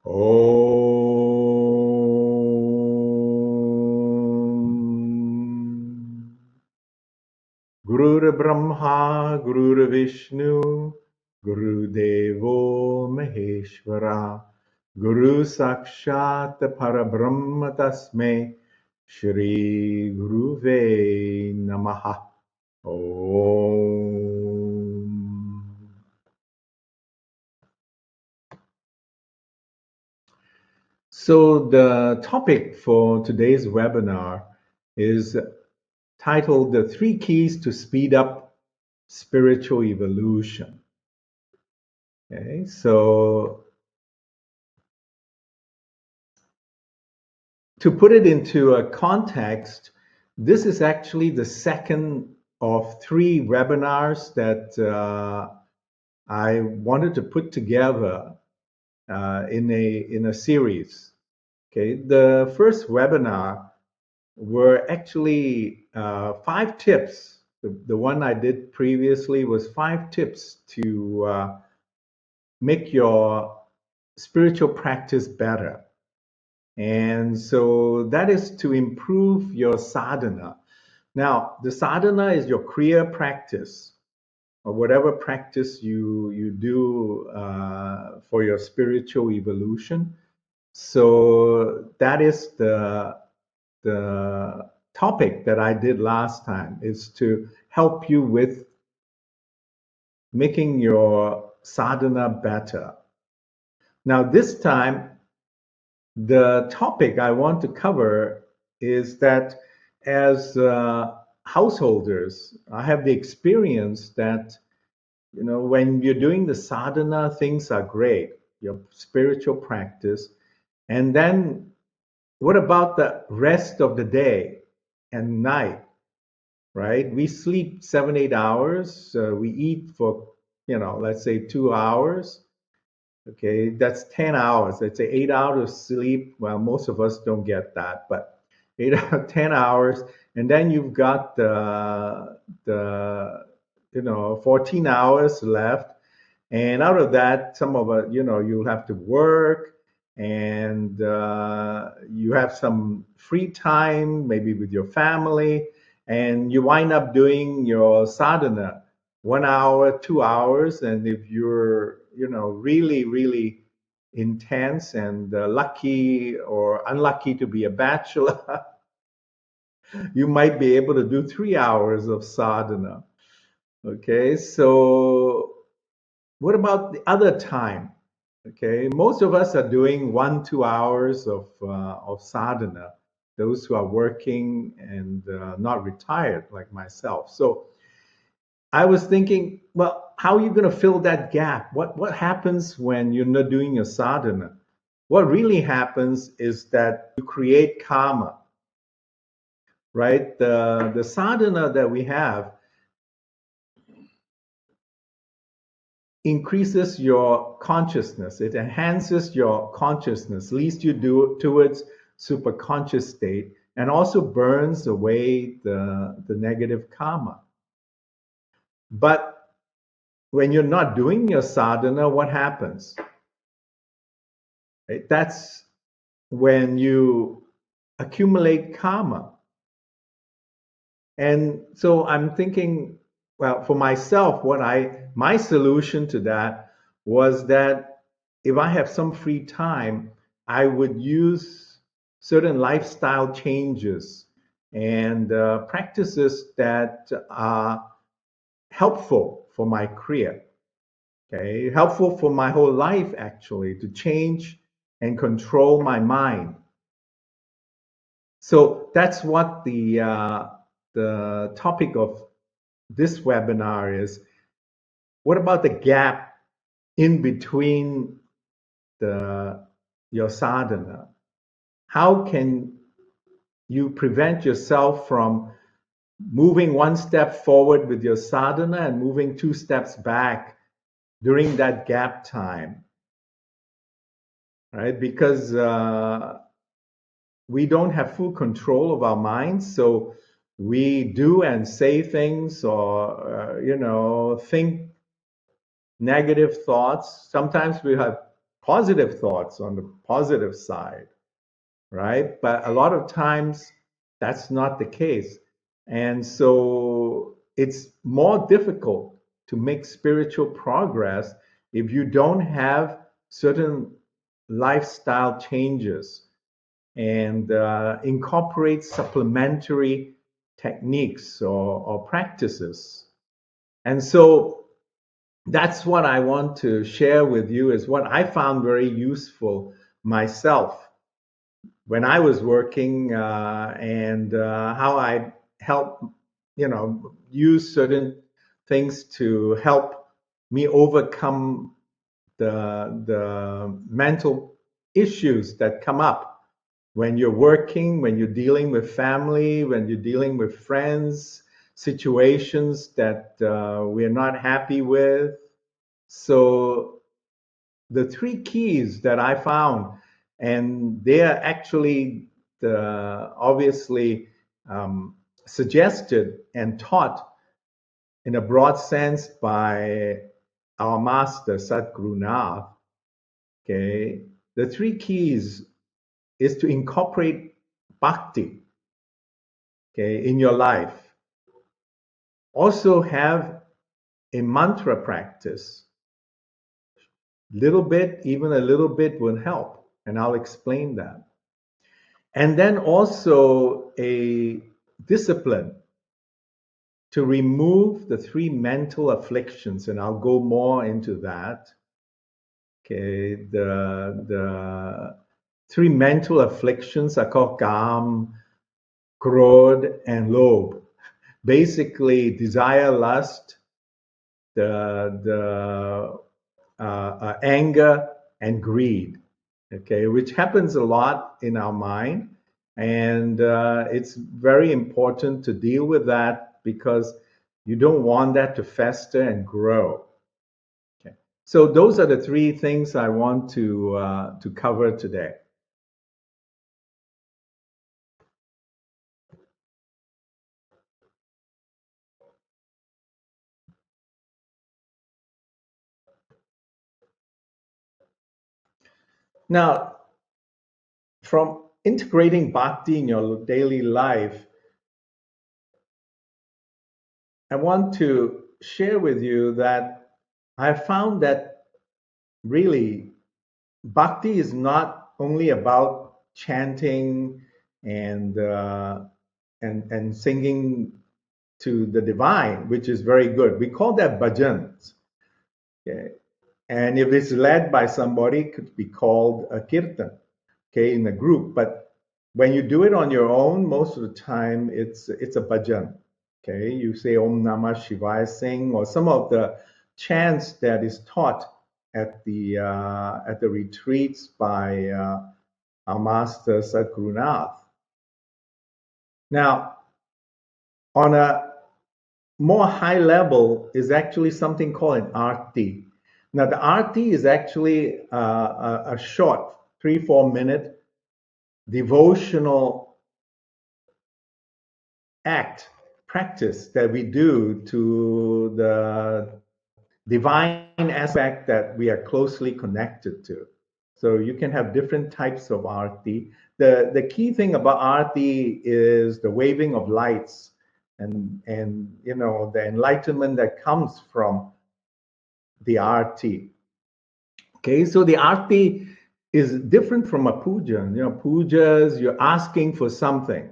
Om. Guru Brahma, Guru Vishnu, Guru Devo Maheshwara, Guru Sakshat Parabrahma Tasme, Shri Guruve Namaha. Om. So the topic for today's webinar is titled The Three Keys to Speed Up Spiritual Evolution. Okay, so to put it into a context, this is actually the second of three webinars that I wanted to put together in a series. Okay, the first webinar were actually 5 tips. The one I did previously was 5 tips to make your spiritual practice better. And so that is to improve your sadhana. Now, the sadhana is your kriya practice, or whatever practice you do for your spiritual evolution. So that is the topic that I did last time, is to help you with making your sadhana better. Now, this time, the topic I want to cover is that as householders, I have the experience that, when you're doing the sadhana, things are great, your spiritual practice. And then what about the rest of the day and night, right? We sleep 7, 8 hours. We eat for, let's say 2 hours. Okay, that's 10 hours. Let's say 8 hours of sleep. Well, most of us don't get that, but 8 out 10 hours. And then you've got the 14 hours left. And out of that, some of it, you'll have to work, and you have some free time, maybe with your family, and you wind up doing your sadhana 1 hour, 2 hours. And if you're, really, really intense and lucky or unlucky to be a bachelor, you might be able to do 3 hours of sadhana. Okay, so what about the other time? Okay, most of us are doing 1, 2 hours of sadhana, those who are working and not retired like myself. So I was thinking, well, how are you going to fill that gap? What happens when you're not doing your sadhana? What really happens is that you create karma, right? The sadhana that we have increases your consciousness. It enhances your consciousness, leads you towards superconscious state, and also burns away the negative karma. But when you're not doing your sadhana, what happens? Right? That's when you accumulate karma. And so I'm thinking, well, for myself, my solution to that was that if I have some free time, I would use certain lifestyle changes and practices that are helpful for my kriya, okay, helpful for my whole life, actually, to change and control my mind. So that's what the topic of this webinar is. What about the gap in between your sadhana? How can you prevent yourself from moving 1 step forward with your sadhana and moving 2 steps back during that gap time? Right? Because we don't have full control of our minds, so we do and say things, or think negative thoughts. Sometimes we have positive thoughts on the positive side, right? But a lot of times that's not the case. And so it's more difficult to make spiritual progress if you don't have certain lifestyle changes and incorporate supplementary techniques or practices. And so that's what I want to share with you is what I found very useful myself when I was working and how I help, use certain things to help me overcome the mental issues that come up when you're working, when you're dealing with family, when you're dealing with friends, situations that we're not happy with. So the three keys that I found, and they are actually obviously um, suggested and taught in a broad sense by our master Sadhguru Nath. Okay, the three keys is to incorporate bhakti, okay, in your life. Also have a mantra practice. Little bit, even a little bit will help, and I'll explain that. And then also a discipline to remove the three mental afflictions, and I'll go more into that. Okay, the three mental afflictions are called Kam, Krodh, and Lobh. Basically, desire, lust, the anger, and greed. Okay, which happens a lot in our mind, and it's very important to deal with that because you don't want that to fester and grow. Okay, so those are the three things I want to cover today. Now, from integrating bhakti in your daily life, I want to share with you that I found that really bhakti is not only about chanting and and singing to the divine, which is very good. We call that bhajans. Okay? And if it's led by somebody, it could be called a kirtan, okay, in a group. But when you do it on your own, most of the time it's a bhajan. Okay, you say Om Namah Shivaya, sing, or some of the chants that is taught at the retreats by our master Sadhguru Nath. Now, on a more high level is actually something called an arti. Now, the arti is actually a short 3-4 minute devotional act practice that we do to the divine aspect that we are closely connected to. So you can have different types of arti. The key thing about arti is the waving of lights and the enlightenment that comes from the arti. Okay, so the arti is different from a puja. Pujas, you're asking for something.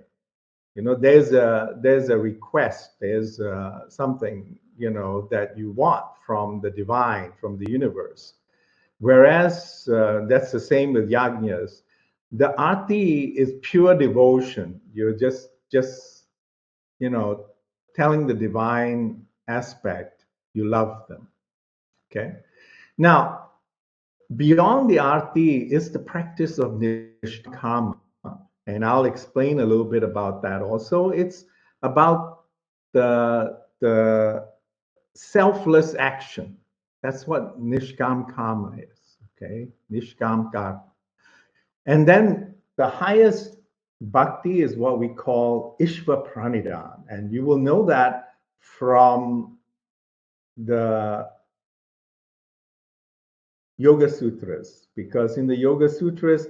There's a request, there's something that you want from the divine, from the universe. Whereas that's the same with yajnas. The arti is pure devotion. You're just telling the divine aspect you love them. Okay. Now, beyond the arti is the practice of nishkama, and I'll explain a little bit about that also. It's about the selfless action. That's what nishkam karma is. Okay, nishkam karma. And then the highest bhakti is what we call Ishva Pranidhan. And you will know that from the Yoga Sutras, because in the Yoga Sutras,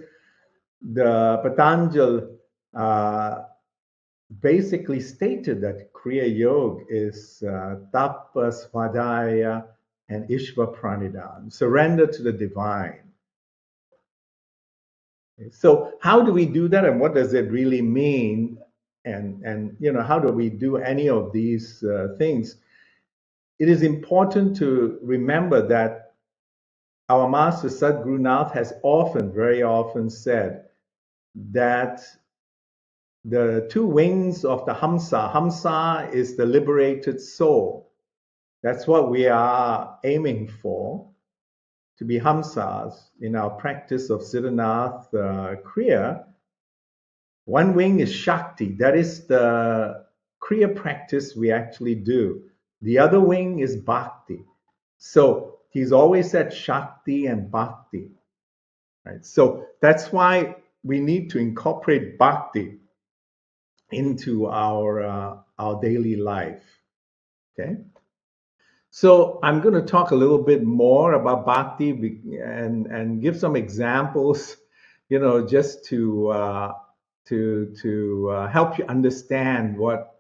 the Patanjali basically stated that Kriya Yoga is Tapa, Svadhyaya, and Ishva Pranidhan, surrender to the divine. So how do we do that, and what does it really mean? And how do we do any of these things? It is important to remember that our master Sadhguru Nath has often, very often said that the two wings of the Hamsa is the liberated soul. That's what we are aiming for, to be Hamsas in our practice of Siddhanath Kriya. One wing is Shakti, that is the Kriya practice we actually do. The other wing is Bhakti. So he's always said Shakti and Bhakti. Right? So that's why we need to incorporate Bhakti into our daily life. Okay. So I'm going to talk a little bit more about Bhakti and give some examples, just to help you understand what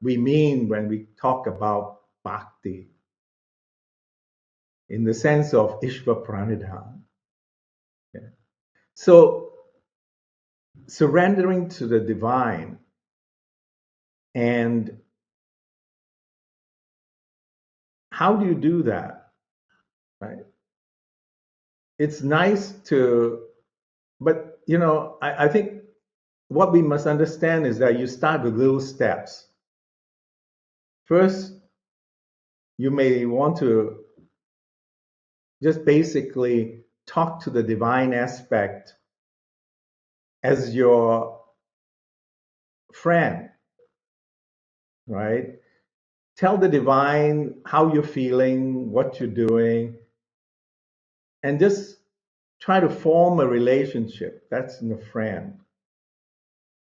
we mean when we talk about Bhakti in the sense of Ishva Pranidhan. Okay. So surrendering to the divine, and how do you do that? Right? It's nice to, but I think what we must understand is that you start with little steps. First, you may want to just basically talk to the divine aspect as your friend, right? Tell the divine how you're feeling, what you're doing, and just try to form a relationship. That's in a friend.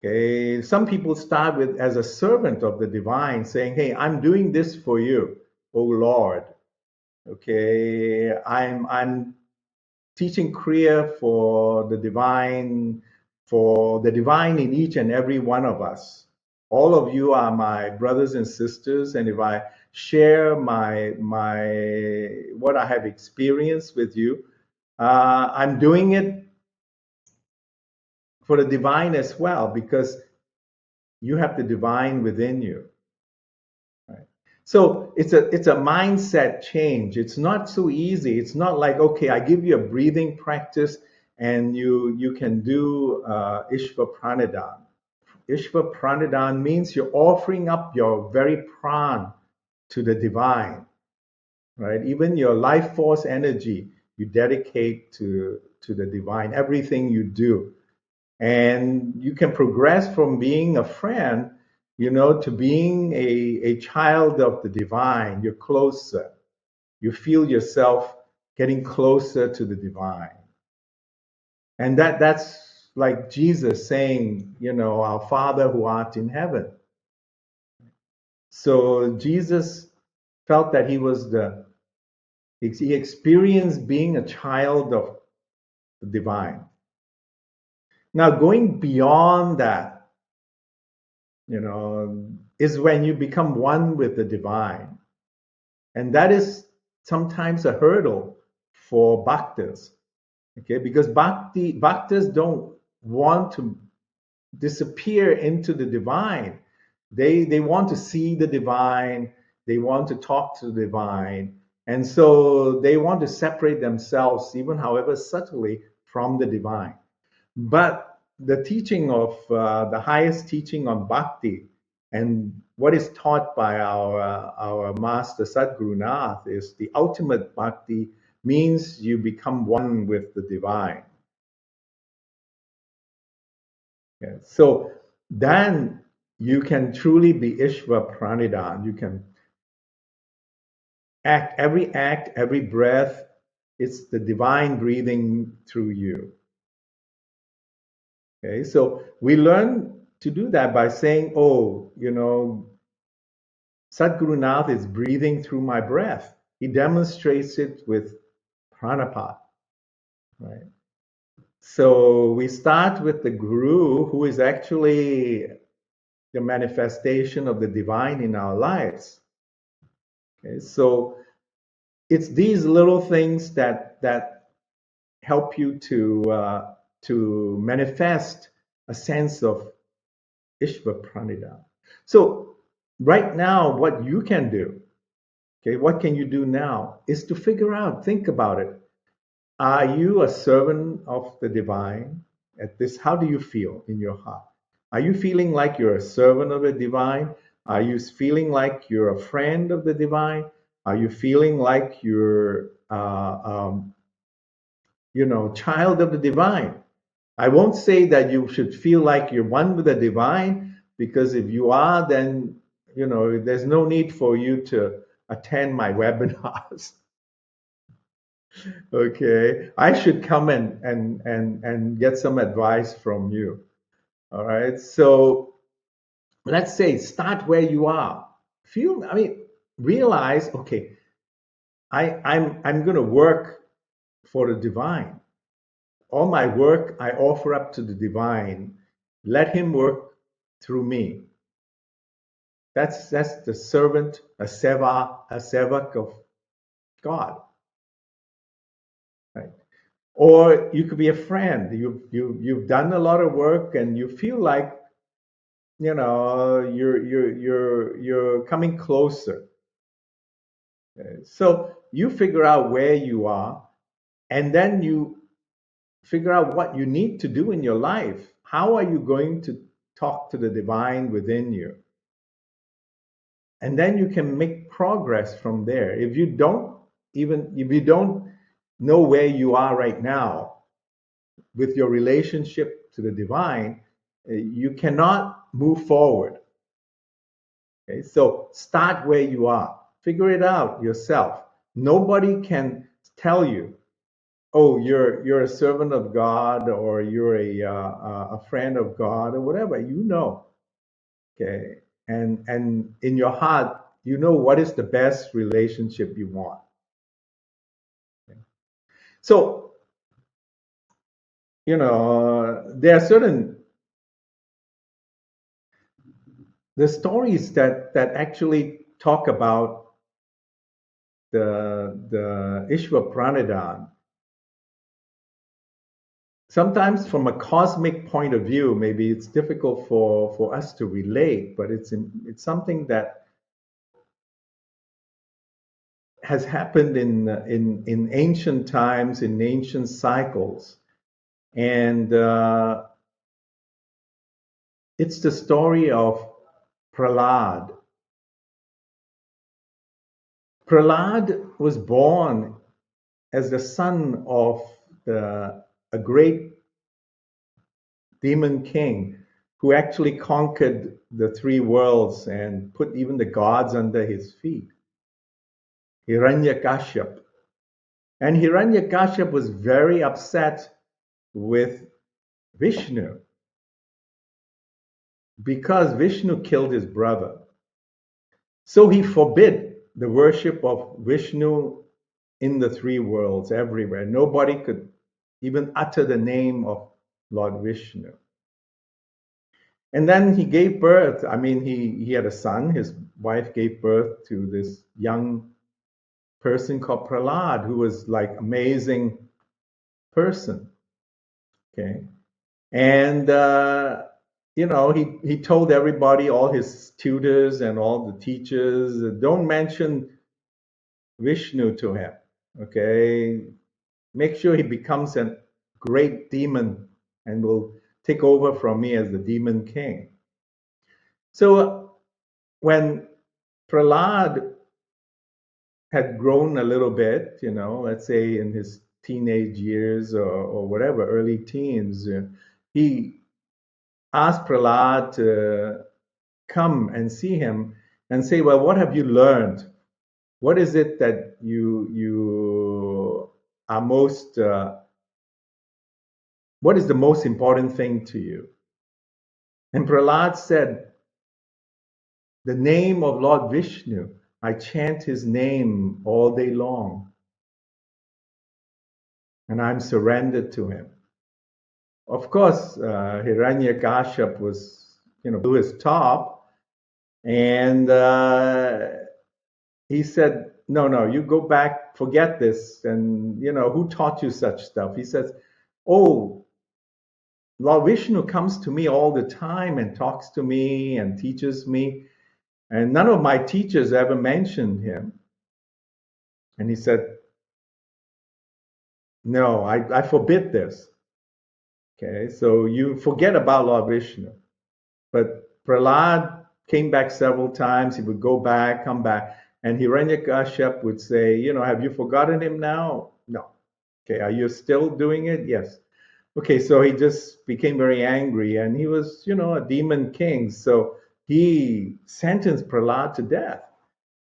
Okay, some people start with as a servant of the divine, saying, "Hey, I'm doing this for you, oh Lord. Okay, I'm teaching Kriya for the divine in each and every one of us. All of you are my brothers and sisters, and if I share my what I have experienced with you, I'm doing it for the divine as well, because you have the divine within you." Right? So it's a mindset change. It's not so easy. It's not like, okay, I give you a breathing practice and you can do Ishva Pranidhan. Ishva Pranidhan means you're offering up your very pran to the divine, right? Even your life force energy you dedicate to the divine, everything you do. And you can progress from being a friend, to being a child of the divine. You're closer. You feel yourself getting closer to the divine. And that's like Jesus saying, our Father who art in heaven. So Jesus felt that he experienced being a child of the divine. Now, going beyond that, is when you become one with the divine. And that is sometimes a hurdle for bhaktas, okay? Because bhaktas don't want to disappear into the divine. They want to see the divine, they want to talk to the divine, and so they want to separate themselves, even however subtly, from the divine. But the teaching of the highest teaching on bhakti and what is taught by our master Sadhguru Nath is the ultimate bhakti means you become one with the divine. Yeah. So then you can truly be Ishva Pranidhan. You can act, every breath, it's the divine breathing through you. Okay, so we learn to do that by saying, oh, Sadhguru Nath is breathing through my breath. He demonstrates it with Pranapa, right? So we start with the Guru, who is actually the manifestation of the divine in our lives. Okay, so it's these little things that help you to manifest a sense of Ishva Pranidhana. So right now, what you can do, okay, what can you do now, is to figure out, think about it. Are you a servant of the divine? At this, how do you feel in your heart? Are you feeling like you're a servant of the divine? Are you feeling like you're a friend of the divine? Are you feeling like you're, child of the divine? I won't say that you should feel like you're one with the divine, because if you are, then there's no need for you to attend my webinars. Okay, I should come and get some advice from you. All right, so let's say start where you are. Realize, okay, I'm going to work for the divine. All my work I offer up to the divine. Let him work through me. That's the servant, a sevak of God. Right? Or you could be a friend. You've done a lot of work and you feel like you're coming closer. So you figure out where you are, and then you figure out what you need to do in your life. How are you going to talk to the divine within you? And then you can make progress from there. If you don't know where you are right now with your relationship to the divine, you cannot move forward. Okay, so start where you are. Figure it out yourself. Nobody can tell you, oh, you're a servant of God, or you're a friend of God, or whatever. Okay, and in your heart, you know what is the best relationship you want. Okay? So there are certain the stories that actually talk about the Ishva Pranidhan. Sometimes from a cosmic point of view, maybe it's difficult for us to relate, but it's something that has happened in ancient times, in ancient cycles. And it's the story of Prahlad. Prahlad was born as the son of a great demon king who actually conquered the three worlds and put even the gods under his feet, Hiranyakashyap. And Hiranyakashyap was very upset with Vishnu because Vishnu killed his brother. So he forbid the worship of Vishnu in the three worlds everywhere. Nobody could even utter the name of Lord Vishnu. And then he gave birth. He had a son. His wife gave birth to this young person called Prahlad, who was like amazing person. Okay. And he told everybody, all his tutors and all the teachers, don't mention Vishnu to him. Okay. Make sure he becomes a great demon and will take over from me as the demon king. So when Prahlad had grown a little bit, let's say in his teenage years or whatever, early teens, he asked Prahlad to come and see him and say, well, what have you learned? What is it that you are most, what is the most important thing to you? And Prahlad said, the name of Lord Vishnu. I chant his name all day long. and I'm surrendered to him. Of course, Hiranyakashipu was, blew his top, and he said, "No, no, you go back, forget this, and who taught you such stuff?" He says, "Oh, Lord Vishnu comes to me all the time and talks to me and teaches me, and none of my teachers ever mentioned him." And he said, "No, I forbid this. Okay, so you forget about Lord Vishnu." But Prahlad came back several times. He would go back, come back, and Hiranyakashipu would say, "Have you forgotten him now?" "No." "Okay, are you still doing it?" "Yes." Okay, so he just became very angry, and he was, a demon king. So he sentenced Prahlad to death.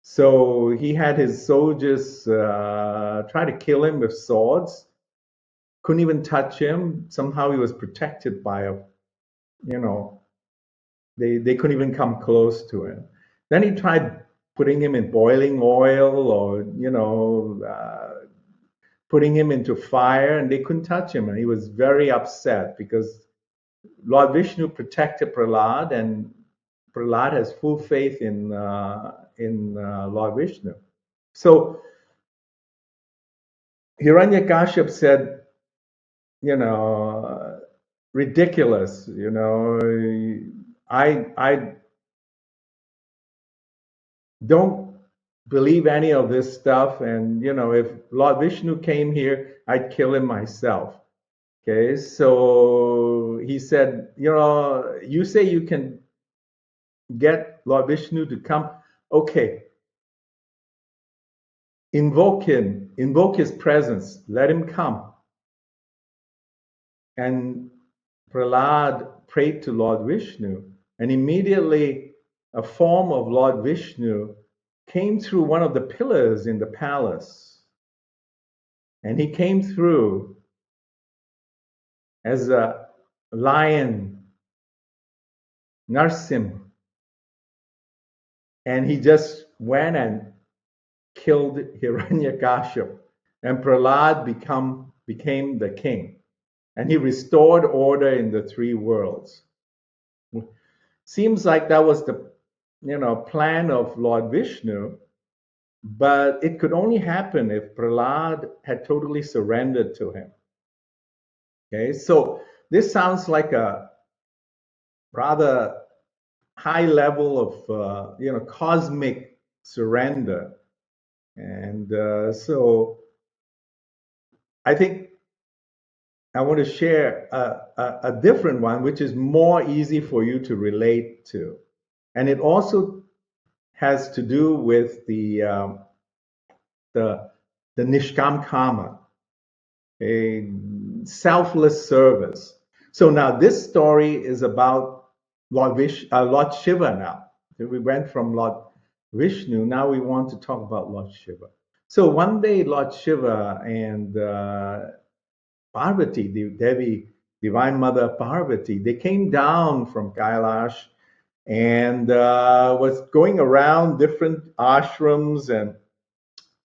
So he had his soldiers try to kill him with swords. Couldn't even touch him. Somehow he was protected by you know, they couldn't even come close to him. Then he tried putting him in boiling oil, or putting him into fire, and they couldn't touch him. And he was very upset because Lord Vishnu protected Prahlad, and Prahlad has full faith in Lord Vishnu. So Hiranyakashipu said, ridiculous. I don't believe any of this stuff, and if Lord Vishnu came here, I'd kill him myself. Okay, so he said, you say you can get Lord Vishnu to come. Okay, invoke him, invoke his presence, let him come. And Prahlad prayed to Lord Vishnu, and immediately a form of Lord Vishnu came through one of the pillars in the palace. And he came through as a lion, Narsim. And he just went and killed Hiranyakashipu. And Prahlad became the king. And he restored order in the three worlds. Seems like that was the plan of Lord Vishnu, but it could only happen if Prahlad had totally surrendered to him. Okay, so this sounds like a rather high level of cosmic surrender, and so I think I want to share a different one, which is more easy for you to relate to, and it also has to do with the nishkam karma, a selfless service. So now this story is about Lord Shiva now. We went from Lord Vishnu, now we want to talk about Lord Shiva. So one day Lord Shiva and Parvati, the Devi, Divine Mother Parvati, they came down from Kailash and was going around different ashrams, and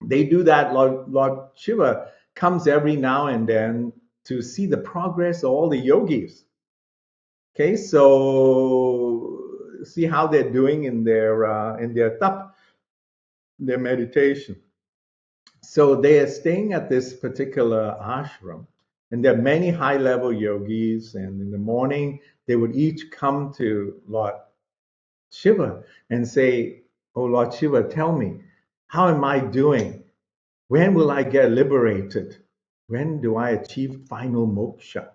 they do that. Lord Shiva comes every now and then to see the progress of all the yogis. Okay, so see how they're doing in their tap, their meditation. So they are staying at this particular ashram, and there are many high-level yogis. And in the morning, they would each come to Lord Shiva and say, "Oh, Lord Shiva, tell me, how am I doing? When will I get liberated? When do I achieve final moksha?"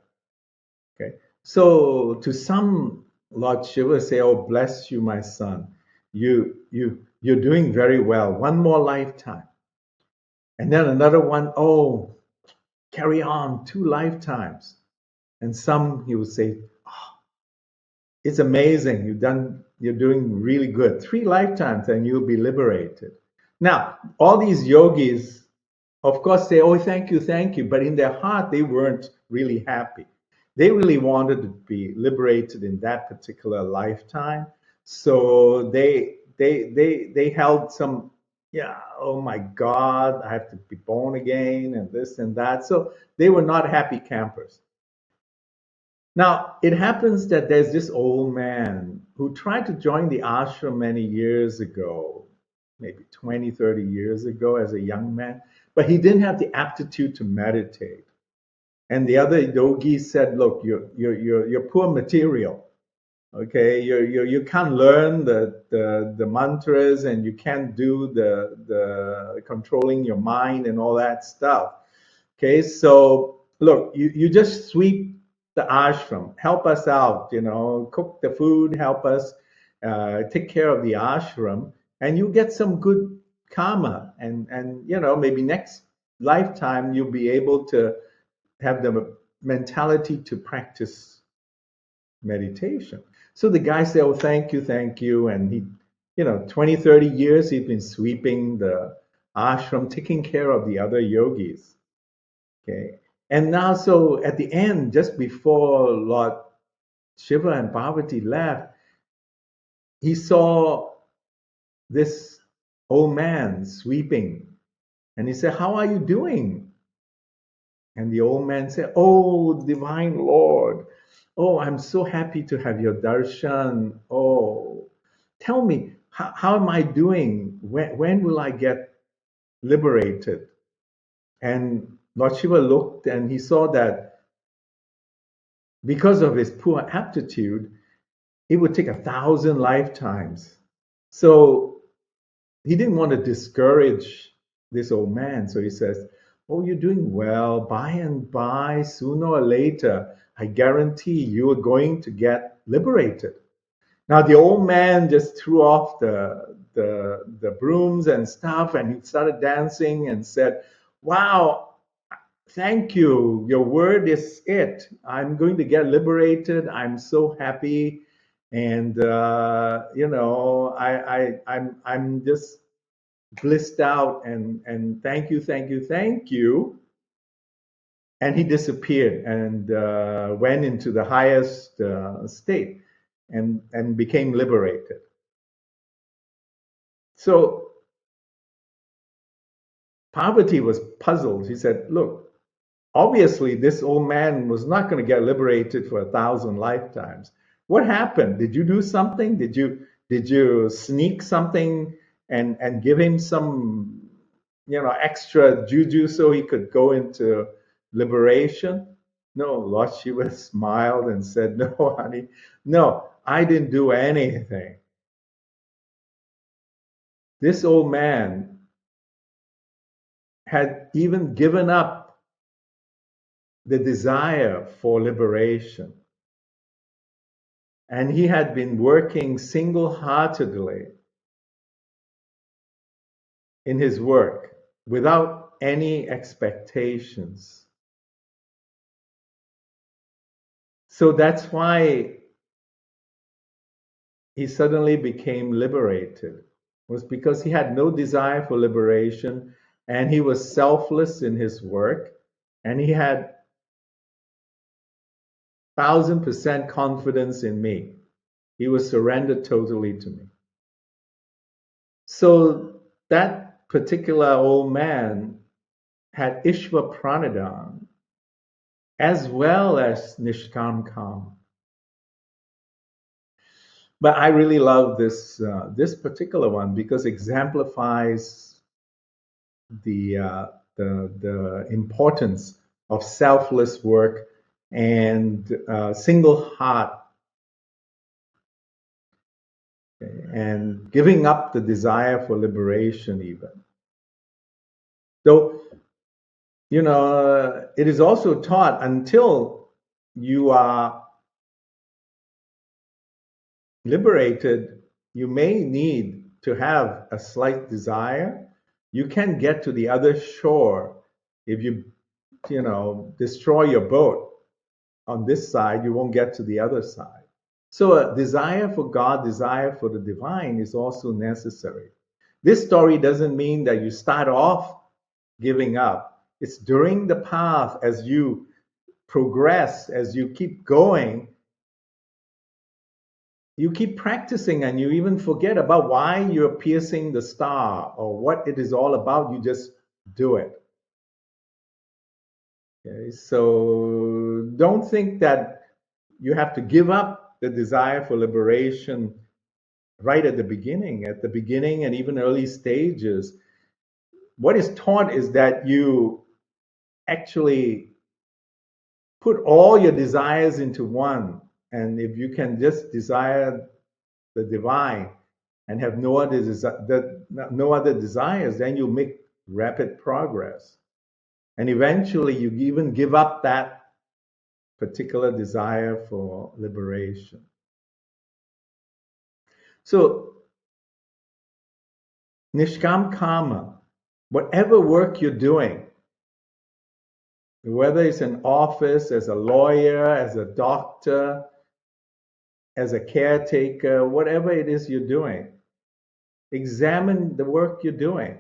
Okay. So to some, Lord Shiva say, "Oh, bless you, my son. You're doing very well. One more lifetime." And then another one, "Oh, carry on, two lifetimes." And some he would say, "Oh, it's amazing. You're doing really good. Three lifetimes and you'll be liberated." Now, all these yogis, of course, say, "Oh, thank you, thank you." But in their heart, they weren't really happy. They really wanted to be liberated in that particular lifetime. So they held some yeah, oh my God, I have to be born again and this and that. So they were not happy campers. Now, it happens that there's this old man who tried to join the ashram many years ago, maybe 20, 30 years ago as a young man, but he didn't have the aptitude to meditate. And the other yogis said, look, you're poor material. Okay, you can't learn the mantras and you can't do the controlling your mind and all that stuff. Okay, so look, you just sweep the ashram, help us out, cook the food, help us take care of the ashram, and you get some good karma. And maybe next lifetime you'll be able to have the mentality to practice meditation. So the guy said, oh, thank you. And he, 20, 30 years, he's been sweeping the ashram, taking care of the other yogis. Okay. And now, so at the end, just before Lord Shiva and Parvati left, he saw this old man sweeping. And he said, how are you doing? And the old man said, oh, divine Lord, oh, I'm so happy to have your darshan. Oh, tell me, how am I doing? When will I get liberated? And Lord Shiva looked and he saw that because of his poor aptitude, it would take 1,000 lifetimes. So he didn't want to discourage this old man. So he says, oh, you're doing well. By and by, sooner or later, I guarantee you are going to get liberated. Now the old man just threw off the brooms and stuff, and he started dancing and said, wow, thank you. Your word is it. I'm going to get liberated. I'm so happy. And I'm just blissed out and thank you. And he disappeared and went into the highest state and became liberated. So Parvati was puzzled. She said, look, obviously this old man was not going to get liberated for 1,000 lifetimes. What happened? Did you do something? Did you sneak something and give him some extra juju so he could go into liberation? No, Lord Shiva smiled and said, no, honey, no, I didn't do anything. This old man had even given up the desire for liberation. And he had been working single heartedly in his work without any expectations. So that's why he suddenly became liberated, was because he had no desire for liberation and he was selfless in his work and he had 1,000% confidence in me. He was surrendered totally to me. So that particular old man had Ishva Pranadhan as well as Nishkam Kam. But I really love this particular one because it exemplifies the importance of selfless work and single heart, and giving up the desire for liberation even. Though, it is also taught until you are liberated, you may need to have a slight desire. You can get to the other shore if you destroy your boat on this side, you won't get to the other side. So a desire for God, desire for the divine is also necessary. This story doesn't mean that you start off giving up. It's during the path as you progress, as you keep going, you keep practicing and you even forget about why you're piercing the star or what it is all about. You just do it. Okay, so don't think that you have to give up the desire for liberation right at the beginning. At the beginning and even early stages, what is taught is that you actually put all your desires into one. And if you can just desire the divine and have no other desires, then you make rapid progress. And eventually you even give up that particular desire for liberation. So, Nishkam Karma, whatever work you're doing, whether it's an office, as a lawyer, as a doctor, as a caretaker, whatever it is you're doing, examine the work you're doing.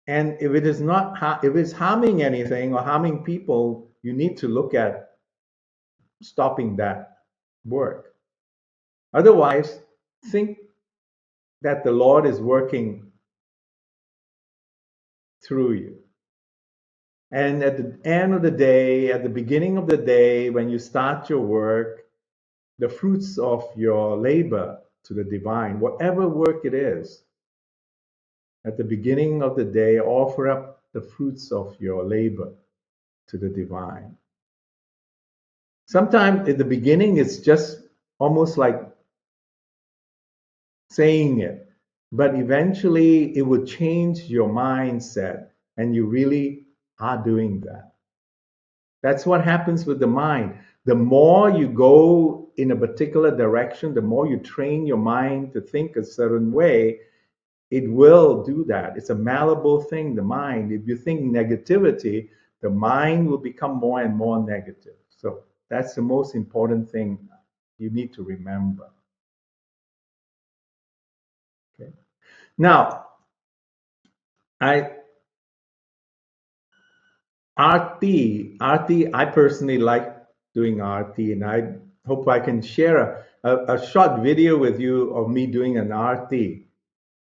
And if it is not, if it's harming anything or harming people, you need to look at stopping that work. Otherwise, think that the Lord is working through you. And at the end of the day, at the beginning of the day, when you start your work, the fruits of your labor to the divine, whatever work it is, at the beginning of the day, offer up the fruits of your labor to the divine. Sometimes at the beginning, it's just almost like saying it, but eventually it will change your mindset and you really are doing that. That's what happens with the mind. The more you go in a particular direction, the more you train your mind to think a certain way, it will do that. It's a malleable thing, the mind. If you think negativity, the mind will become more and more negative. So that's the most important thing you need to remember. Okay. Now, I personally like doing RT, and I hope I can share a short video with you of me doing an RT.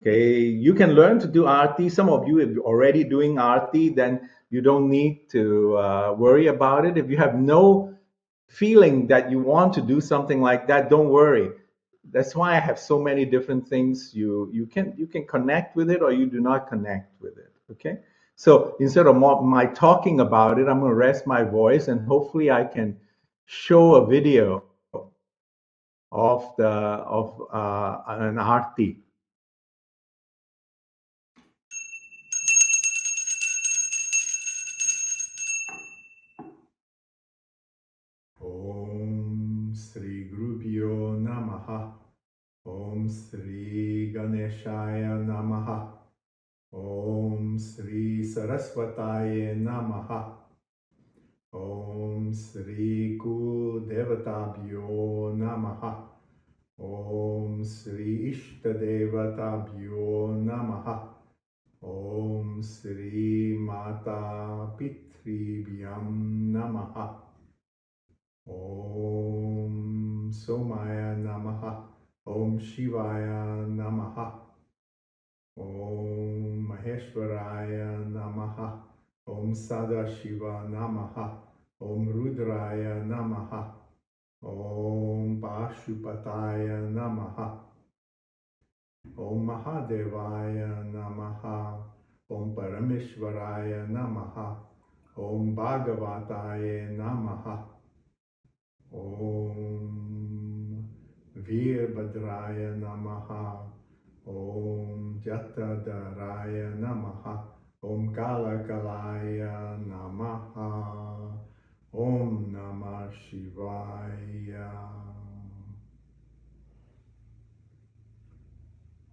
Okay, you can learn to do RT. Some of you, if you're already doing RT, then you don't need to worry about it. If you have no feeling that you want to do something like that, don't worry. That's why I have so many different things. You can connect with it or you do not connect with it. Okay. So instead of my talking about it, I'm going to rest my voice and hopefully I can show a video of an arti. Om Sri Gurubhyo Namaha. Om Sri Ganeshaya Namaha. Om Sri Saraswataye Namaha. Om Sri Kul Devatabhyo Namaha. Om Sri Ishtadevatabhyo Namaha. Om Sri Mata Pitribhyam Namaha. Om Somaya Namaha. Om Shivaya Namaha. Om Maheshwaraya Namaha. Om Sadashiva Namaha. Om Rudraya Namaha. Om Pashupataya Namaha. Om Mahadevaya Namaha. Om Parameshwaraya Namaha. Om Bhagavataya Namaha. Om Veerbhadraya Namaha. Om Jatadaraya Namaha. Om Kalakalaya Namaha. Om Namah Shivaya.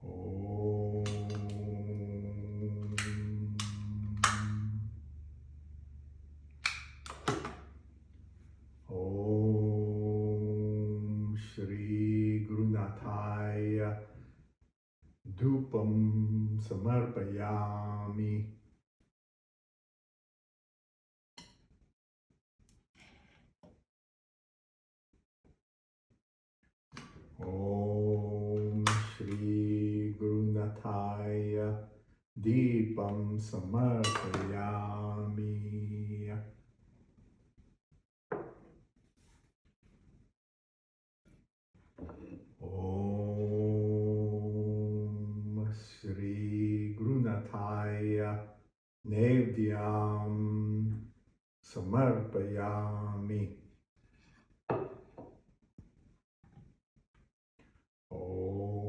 Om. Om Shri Gurunathaya Dupam Samarpayami. Om Shri Gurunathaya Deepam Samarpayami. Om Shri Gurunathaya Nevdyam Samarpayami. Om.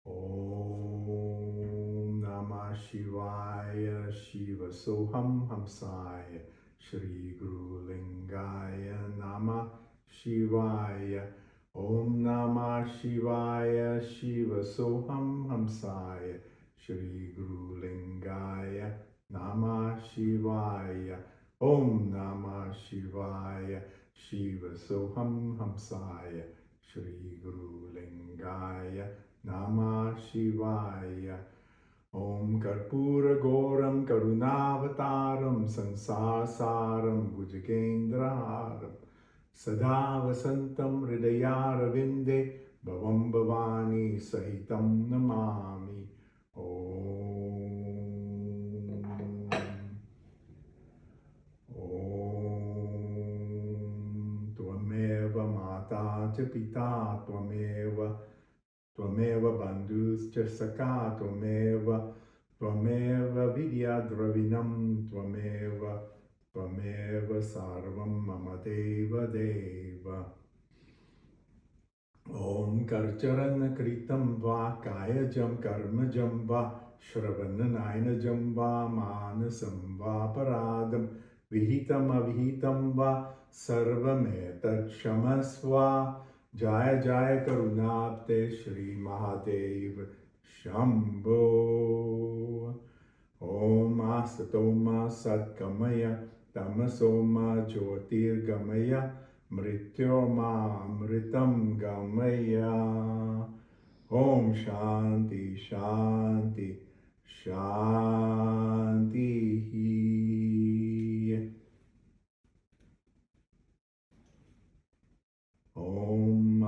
Om Namah Shivaya Shiva Soham Hamsaya Shri Guru Lingaya Namah Shivaya. Om Namah Shivaya Shiva Soham Hamsaya Shri Guru Lingaya Namah Shivaya. Om Namah Shivaya Shiva Soham Hamsaya Shri Guru Lingaya Namah Shivaya. Om Karpura Goram Karunavataram Sansasaram Bhujagendraharam Sada Vasantam Hridayaravinде Bhavam Bhavani Sahitam Namami. Om. Om Tvameva Mata Cha Pita Tvameva Bandhuscha Saka Tvameva Vidya Dravinam Tvameva Sarvam Mama Deva Deva. Om Karcharan Kritam Va Kayajam Karmajam Va Shravananayana Va Manasam Va Paradam Vihitam Avihitam Va Sarvametat Shamasva. Jaya Jaya Karunapte Shri Mahadev Shambho. Om Asatoma Satkamaya Tamasoma Jyotirgamaya Mrityoma Mritam Gamaya. Om Shanti Shanti Shanti. Om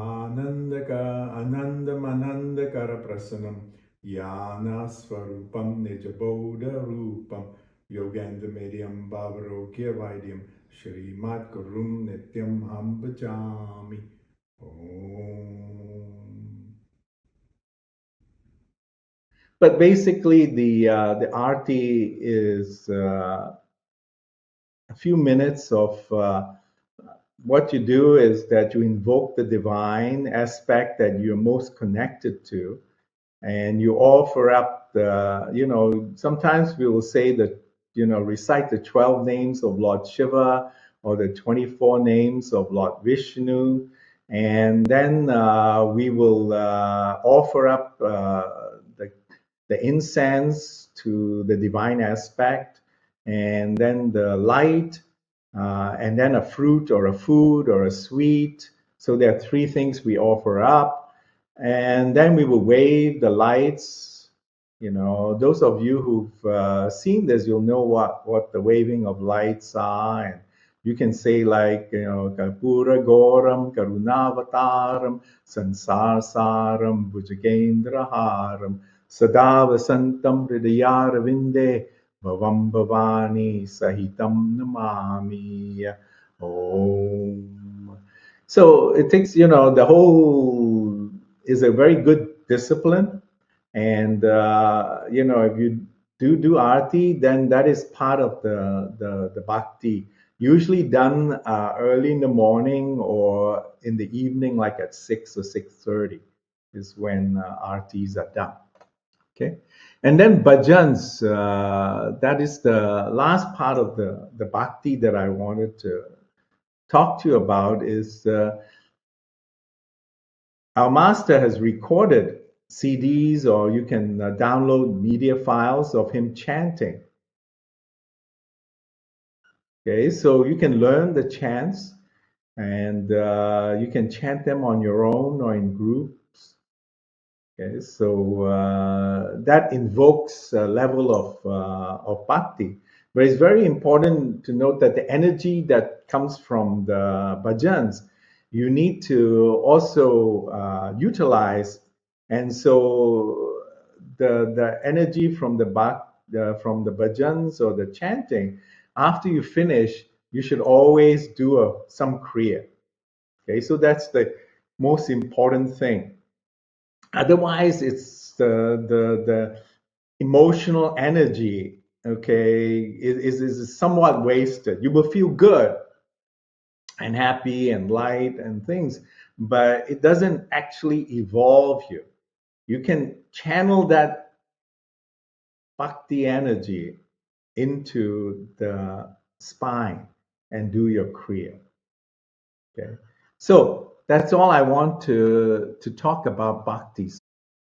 Anandamanandakara Prasanam Yana Swarupam Nijaboda Rupam Yogandamedyam Bhavarokya Vaidyam Shrimat Gurum Nityam Hambajami. Om. But basically, the arti is a few minutes of what you do is that you invoke the divine aspect that you're most connected to, and you offer up sometimes we will say that, recite the 12 names of Lord Shiva or the 24 names of Lord Vishnu, and then we will offer up the incense to the divine aspect, and then the light, and then a fruit or a food or a sweet. So there are three things we offer up. And then we will wave the lights. Those of you who've seen this, you'll know what the waving of lights are. And you can say like, Kapura Goram, Karunavataram, Sansarsaram, Bhujagendraharam, Sadavasantam Hridayaravinде, Bhavam Bhavani Sahitam Namami. Om. So it takes, the whole is a very good discipline. And, if you do arti, then that is part of the bhakti, usually done early in the morning or in the evening, like at 6 or 6:30 is when artis are done. Okay. And then bhajans, that is the last part of the bhakti that I wanted to talk to you about. Is our master has recorded CDs, or you can download media files of him chanting. Okay, so you can learn the chants, and you can chant them on your own or in groups. Okay, so that invokes a level of bhakti. But it's very important to note that the energy that comes from the bhajans, you need to also utilize. And so the energy from from the bhajans or the chanting, after you finish, you should always do some kriya. Okay, so that's the most important thing. Otherwise, it's the emotional energy, okay, is somewhat wasted. You will feel good and happy and light and things, but it doesn't actually evolve you. You can channel that bhakti energy into the spine and do your kriya. Okay, so that's all I want to talk about bhakti.